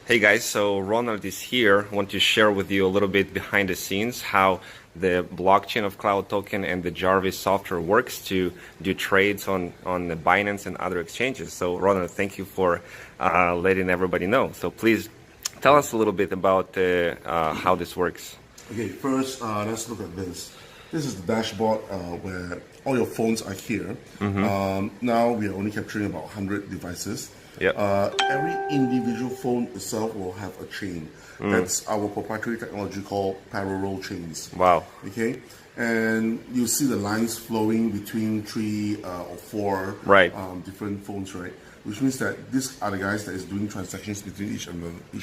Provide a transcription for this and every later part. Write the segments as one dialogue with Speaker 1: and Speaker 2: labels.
Speaker 1: Hey guys, so Ronald is here. I want to share with you a little bit behind the scenes how the blockchain of Cloudtoken and the Javis software works to do trades on the Binance and other exchanges. So Ronald, thank you for letting everybody know. So please tell us a little bit about how this works.
Speaker 2: Okay, first let's look at this. This is the dashboard where all your phones are here. Now we are only capturing about 100 devices.
Speaker 1: Yep.
Speaker 2: Every individual phone itself will have a chain. That's our proprietary technology called parallel chains.
Speaker 1: Wow.
Speaker 2: Okay, and you see the lines flowing between 3 or 4 different phones, right? Which means that these are the guys that is doing transactions between each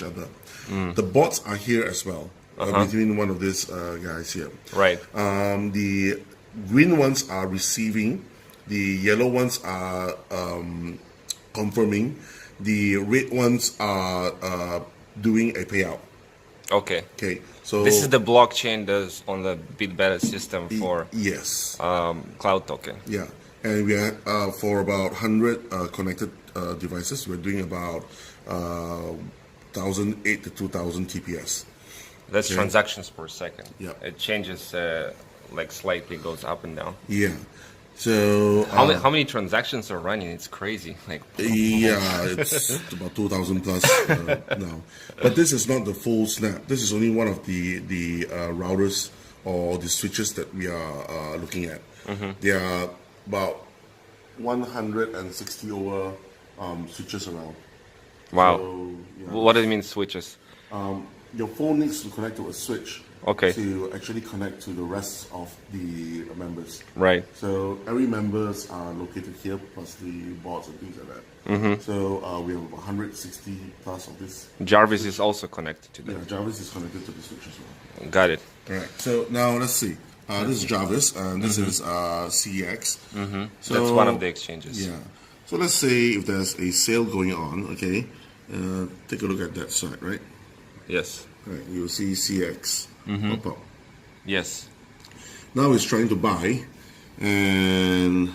Speaker 2: other. The bots are here as well, between one of these guys here.
Speaker 1: Right.
Speaker 2: The green ones are receiving. The yellow ones are confirming. The red ones are doing a payout.
Speaker 1: Okay.
Speaker 2: Okay. So
Speaker 1: this is the blockchain that's on the BitBeta system for Cloudtoken.
Speaker 2: Yeah, and we are for about 100 connected devices. We're doing about 1,008 to 2,000 TPS.
Speaker 1: That's transactions per second.
Speaker 2: Yeah.
Speaker 1: It changes like slightly, goes up and down.
Speaker 2: Yeah. So
Speaker 1: how many transactions are running? It's crazy. Like
Speaker 2: it's about 2,000 plus now. But this is not the full snap. This is only one of the routers or the switches that we are looking at. There are about 160 over switches around.
Speaker 1: Wow.
Speaker 2: So,
Speaker 1: what does it mean, switches?
Speaker 2: Your phone needs to connect to a switch.
Speaker 1: Okay.
Speaker 2: To actually connect to the rest of the members.
Speaker 1: Right.
Speaker 2: So every members are located here, plus the bots and things like that. So we have 160 plus of this.
Speaker 1: Javis is also connected to that.
Speaker 2: Yeah, Javis is connected to the switch as well.
Speaker 1: Got it.
Speaker 2: All right. So now let's see. This is Javis, and this is CEX. So
Speaker 1: that's one of the exchanges.
Speaker 2: Yeah. So let's say if there's a sale going on, okay, take a look at that side, right?
Speaker 1: Yes.
Speaker 2: Right. You'll see CX. Pop up.
Speaker 1: Yes.
Speaker 2: Now it's trying to buy, and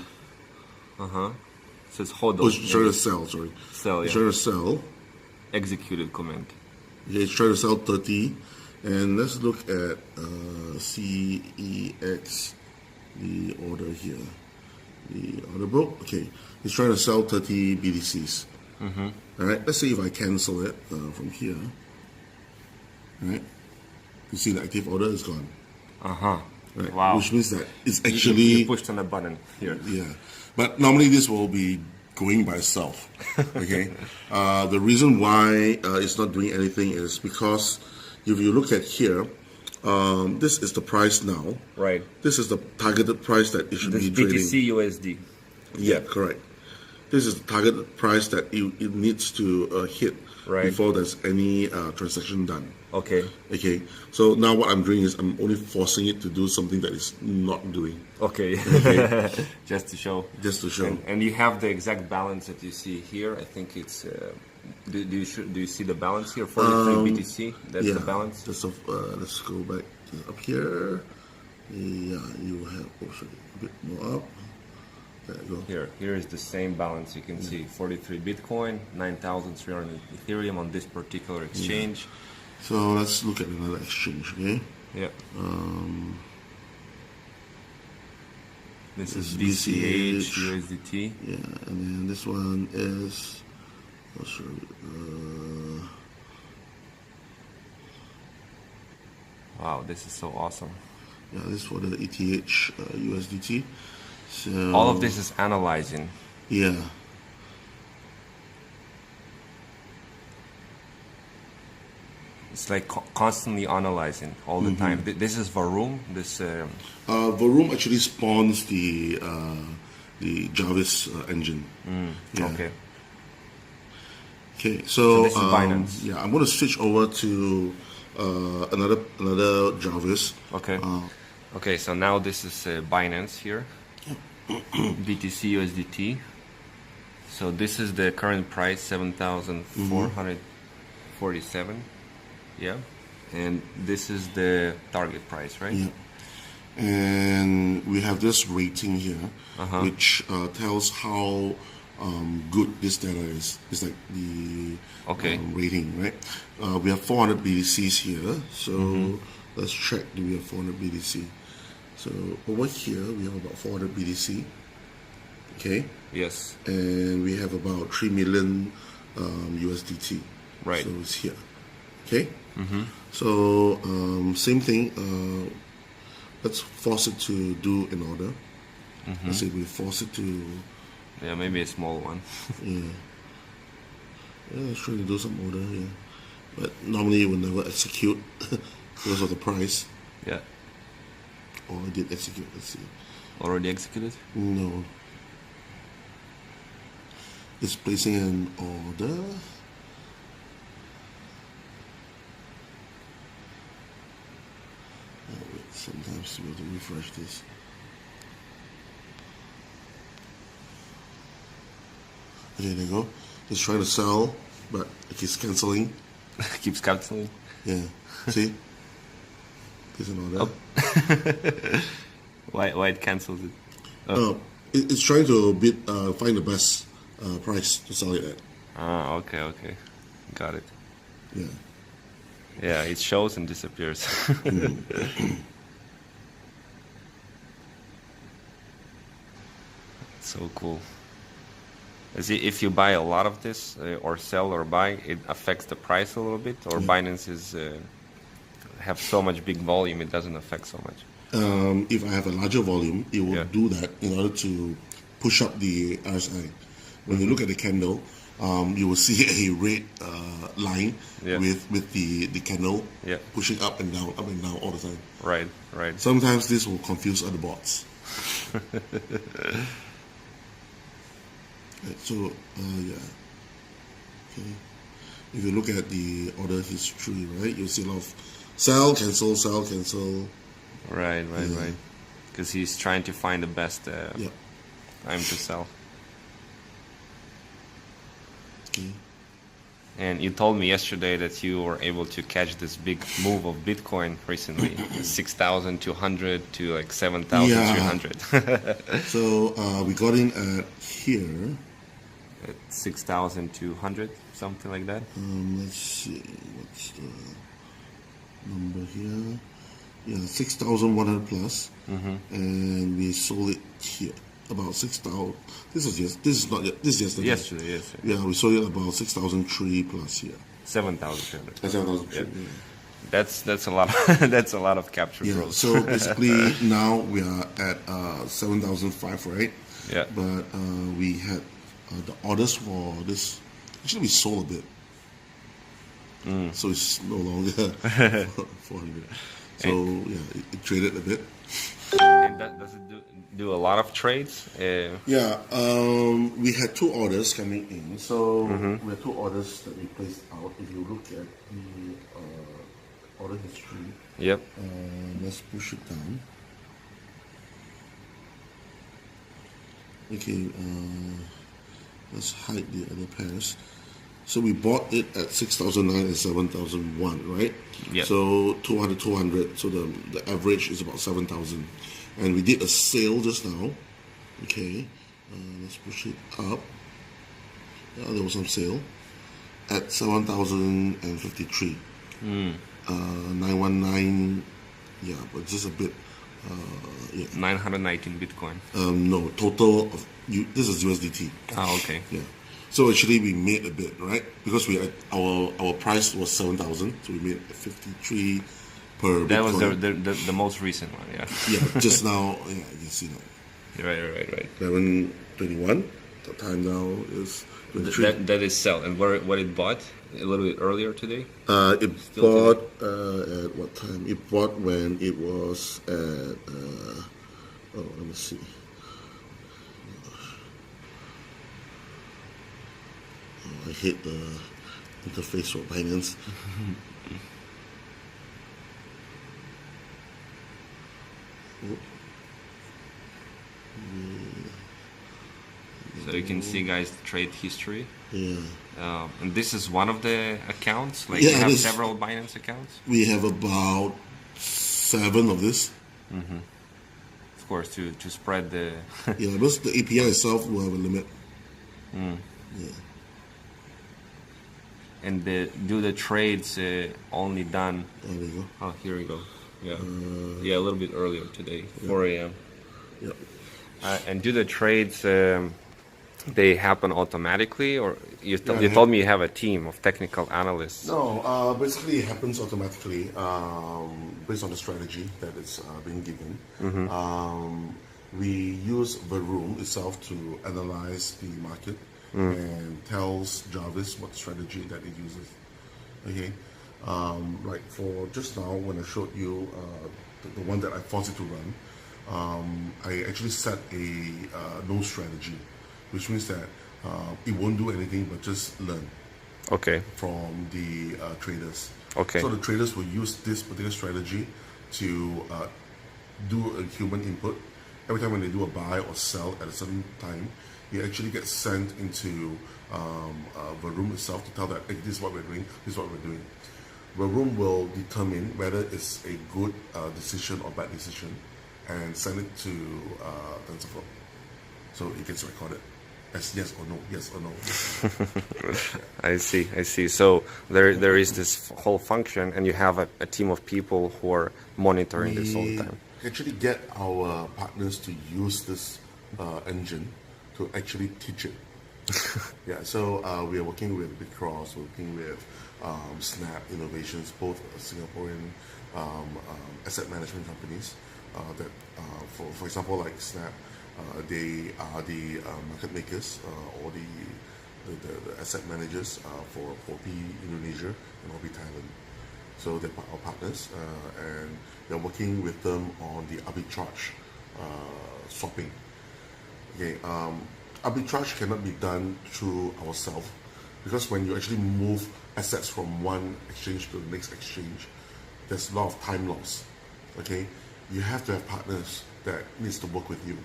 Speaker 1: it says hold on.
Speaker 2: It's trying to sell. Sorry.
Speaker 1: Sell.
Speaker 2: It's
Speaker 1: Yeah.
Speaker 2: trying to sell.
Speaker 1: Executed command.
Speaker 2: Okay, it's trying to sell 30, and let's look at CEX, the order here, the order book. Okay, it's trying to sell 30 BTCs. All right. Let's see if I cancel it from here. All right. You see the active order is gone. Right?
Speaker 1: Wow.
Speaker 2: Which means that it's actually
Speaker 1: you pushed on a button here.
Speaker 2: Yeah, but normally this will be going by itself. Okay. The reason why it's not doing anything is because if you look at here, this is the price now.
Speaker 1: Right.
Speaker 2: This is the targeted price that it should be trading.
Speaker 1: BTC USD.
Speaker 2: Yeah, correct. This is the targeted price that it needs to hit before there's any transaction done.
Speaker 1: Okay.
Speaker 2: Okay. So now what I'm doing is I'm only forcing it to do something that it's not doing.
Speaker 1: Okay. Just to show.
Speaker 2: Just to show.
Speaker 1: And you have the exact balance that you see here. I think it's. Do you see the balance here? 43 BTC. That's the balance.
Speaker 2: Let's go back up here. Yeah, you have a bit more up. There you go.
Speaker 1: Here is the same balance. You can see 43 Bitcoin, 9,300 Ethereum on this particular exchange.
Speaker 2: So let's look at another exchange, okay?
Speaker 1: Yeah. This is BCH, USDT.
Speaker 2: Yeah, and then this one is.
Speaker 1: Wow, this is so awesome.
Speaker 2: Yeah, this is for the ETH USDT. So
Speaker 1: all of this is analyzing.
Speaker 2: Yeah.
Speaker 1: It's like constantly analyzing all the time. This is Varoom. This
Speaker 2: Varoom actually spawns the Javis engine. Yeah.
Speaker 1: Okay.
Speaker 2: Okay. So
Speaker 1: this is Binance.
Speaker 2: Yeah, I'm going to switch over to another Javis.
Speaker 1: Okay. Okay. So now this is Binance here. BTC USDT. So this is the current price, 7,447. Yeah, and this is the target price, right?
Speaker 2: Yeah. And we have this rating here, which tells how good this data is. It's like the rating, right? We have 400 BTCs here, so let's check. Do we have 400 BTC? So over here we have about 400 BTC. Okay.
Speaker 1: Yes.
Speaker 2: And we have about 3 million USDT.
Speaker 1: Right.
Speaker 2: So it's here. Okay. So same thing. Let's force it to do an order. Let's say we force it to.
Speaker 1: Yeah, maybe a small one.
Speaker 2: Yeah, let's try to do some order here. But normally it will never execute because of the price.
Speaker 1: Yeah.
Speaker 2: Or I did execute. Let's see.
Speaker 1: Already executed?
Speaker 2: No. It's placing an order. Wait, sometimes we have to refresh this. Okay, there you go. It's trying to sell, but it keeps canceling.
Speaker 1: Keeps canceling?
Speaker 2: Yeah. See? There's an order.
Speaker 1: Why it cancels it?
Speaker 2: It's trying to find the best price to sell it at.
Speaker 1: Ah, okay. Got it.
Speaker 2: Yeah.
Speaker 1: Yeah, it shows and disappears. So cool. If you buy a lot of this, or sell or buy, it affects the price a little bit, or Binance have so much big volume, it doesn't affect so much.
Speaker 2: If I have a larger volume, it will do that in order to push up the RSI. When you look at the candle, you will see a red line with the candle pushing up and down all the time.
Speaker 1: Right.
Speaker 2: Sometimes this will confuse other bots. Right, so, okay. If you look at the order history, right, you'll see a lot of sell, cancel, sell, cancel.
Speaker 1: Right. Because he's trying to find the best time to sell.
Speaker 2: Okay.
Speaker 1: And you told me yesterday that you were able to catch this big move of Bitcoin recently, 6,200 to like 7,300.
Speaker 2: So we got in at here.
Speaker 1: At 6,200, something like that.
Speaker 2: Let's see, what's the number here? Yeah, 6,100 plus, and we sold it here about 6,000. This is yesterday.
Speaker 1: Yesterday, yes.
Speaker 2: Yeah, we sold it about 6,003 plus here.
Speaker 1: 7,300.
Speaker 2: 7,003. Yeah.
Speaker 1: That's a lot. That's a lot of capture growth.
Speaker 2: So basically now we are at 7,005, right?
Speaker 1: Yeah.
Speaker 2: But we had the orders for this. Actually, we sold a bit. So it's no longer 400. So it traded a bit.
Speaker 1: And does it do a lot of trades?
Speaker 2: Yeah, we had 2 orders coming in. So we had 2 orders that we placed out. If you look at the order history, let's push it down. Okay, let's hide the other pairs. So we bought it at 6,009 and 7,001, right?
Speaker 1: Yeah.
Speaker 2: So 200, 200. So the average is about 7,000. And we did a sale just now. Okay. Let's push it up. Yeah, there was some sale at 7,053. 919. Yeah, but just a bit.
Speaker 1: 919 Bitcoin.
Speaker 2: No, total of this is USDT.
Speaker 1: Oh, okay.
Speaker 2: Yeah. So actually we made a bit, right? Because our price was 7,000, so we made 53 per
Speaker 1: that
Speaker 2: Bitcoin.
Speaker 1: was the most recent one, yeah.
Speaker 2: Yeah, just now, you see that.
Speaker 1: Right.
Speaker 2: 11:21. The time now is 23.
Speaker 1: That is sell. And what it bought a little bit earlier today?
Speaker 2: It bought at what time? It bought when it was at let me see. I hate the interface for Binance.
Speaker 1: So you can see, guys, the trade history.
Speaker 2: Yeah.
Speaker 1: And this is one of the accounts? Like you have several Binance accounts?
Speaker 2: We have about 7 of this.
Speaker 1: Of course, to spread the...
Speaker 2: Yeah, but the API itself will have a limit. Yeah.
Speaker 1: And do the trades only done?
Speaker 2: There we go.
Speaker 1: Oh, here we go. Yeah, yeah, a little bit earlier today, 4 a.m.
Speaker 2: Yep.
Speaker 1: And do the trades they happen automatically, or you
Speaker 2: Yeah,
Speaker 1: told me you have a team of technical analysts?
Speaker 2: No, basically it happens automatically based on the strategy that is being given. We use the room itself to analyze the market and tells Javis what strategy that it uses. Okay, like for just now when I showed you the one that I forced it to run, I actually set a no strategy, which means that it won't do anything but just learn.
Speaker 1: Okay.
Speaker 2: From the traders.
Speaker 1: Okay.
Speaker 2: So the traders will use this particular strategy to do a human input. Every time when they do a buy or sell at a certain time, it actually gets sent into the room itself to tell that, hey, this is what we're doing, this is what we're doing. The room will determine whether it's a good decision or bad decision and send it to TensorFlow. So it gets recorded as yes or no, yes or no.
Speaker 1: I see. So there is this whole function, and you have a team of people who are monitoring this all the time.
Speaker 2: We actually get our partners to use this engine to actually teach it. Yeah, so we are working with BitCross, working with Snap Innovations, both Singaporean asset management companies. That, for example, like Snap, they are the market makers or the asset managers for OP Indonesia and OP Thailand. So they're our partners, and they're working with them on the arbitrage swapping. Okay, arbitrage cannot be done through ourselves because when you actually move assets from one exchange to the next exchange, there's a lot of time loss. Okay, you have to have partners that needs to work with you.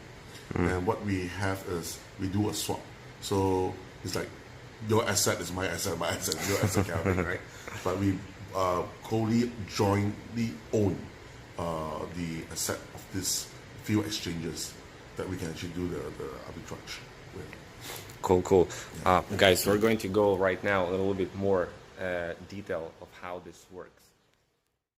Speaker 2: And what we have is we do a swap. So it's like your asset is my asset, your asset kind of thing, right? But we jointly own the asset of these few exchanges that we can actually do the arbitrage with.
Speaker 1: Cool. Guys, we're going to go right now a little bit more detail of how this works.